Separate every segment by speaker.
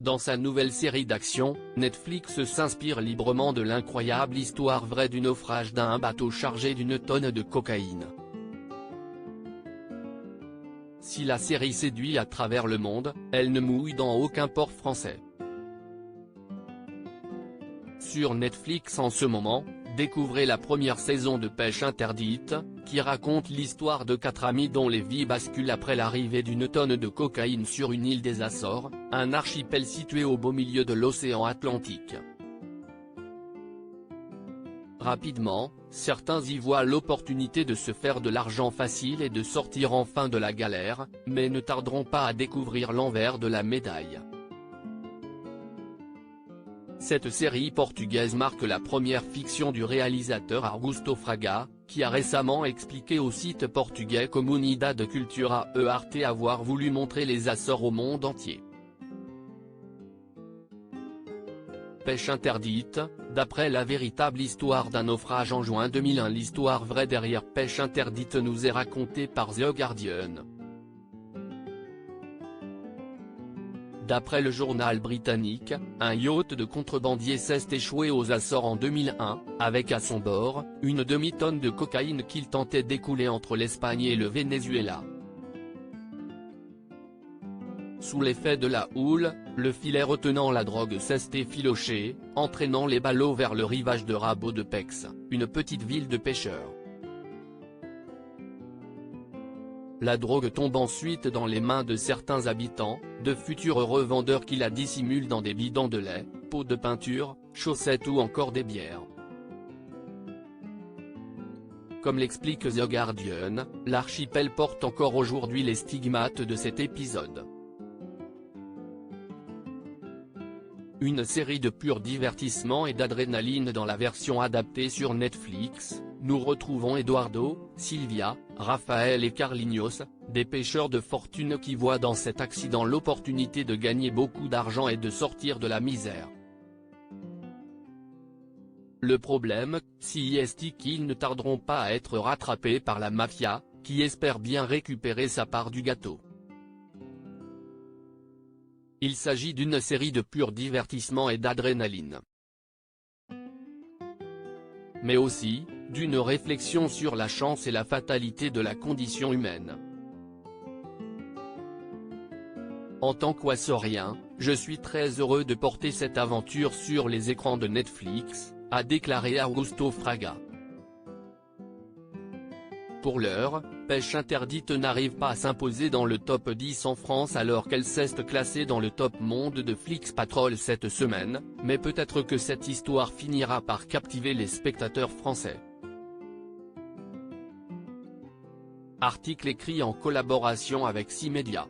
Speaker 1: Dans sa nouvelle série d'action, Netflix s'inspire librement de l'incroyable histoire vraie du naufrage d'un bateau chargé d'une tonne de cocaïne. Si la série séduit à travers le monde, elle ne mouille dans aucun port français. Sur Netflix en ce moment, découvrez la première saison de Pêche interdite, qui raconte l'histoire de 4 amis dont les vies basculent après l'arrivée d'une tonne de cocaïne sur une île des Açores, un archipel situé au beau milieu de l'océan Atlantique. Rapidement, certains y voient l'opportunité de se faire de l'argent facile et de sortir enfin de la galère, mais ne tarderont pas à découvrir l'envers de la médaille. Cette série portugaise marque la première fiction du réalisateur Augusto Fraga, qui a récemment expliqué au site portugais Comunidade Cultura EARTE avoir voulu montrer les Açores au monde entier. Pêche interdite, d'après la véritable histoire d'un naufrage en juin 2001. L'histoire vraie derrière Pêche interdite nous est racontée par The Guardian. D'après le journal britannique, un yacht de contrebandier s'est échoué aux Açores en 2001, avec à son bord, une demi-tonne de cocaïne qu'il tentait d'écouler entre l'Espagne et le Venezuela. Sous l'effet de la houle, le filet retenant la drogue s'est effiloché, entraînant les ballots vers le rivage de Rabo de Pex, une petite ville de pêcheurs. La drogue tombe ensuite dans les mains de certains habitants, de futurs revendeurs qui la dissimulent dans des bidons de lait, pots de peinture, chaussettes ou encore des bières. Comme l'explique The Guardian, l'archipel porte encore aujourd'hui les stigmates de cet épisode. Une série de pur divertissement et d'adrénaline dans la version adaptée sur Netflix. Nous retrouvons Eduardo, Sylvia, Raphaël et Carlinhos, des pêcheurs de fortune qui voient dans cet accident l'opportunité de gagner beaucoup d'argent et de sortir de la misère. Le problème, si est qu'ils ne tarderont pas à être rattrapés par la mafia, qui espère bien récupérer sa part du gâteau. Il s'agit d'une série de pur divertissement et d'adrénaline. Mais aussi, d'une réflexion sur la chance et la fatalité de la condition humaine. En tant qu'Oissorien, je suis très heureux de porter cette aventure sur les écrans de Netflix, a déclaré Augusto Fraga. Pour l'heure, Pêche interdite n'arrive pas à s'imposer dans le top 10 en France alors qu'elle s'est classée dans le top monde de Flixpatrol cette semaine, mais peut-être que cette histoire finira par captiver les spectateurs français. Article écrit en collaboration avec 6 médias.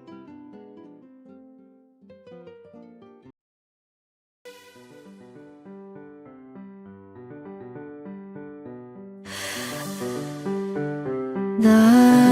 Speaker 2: The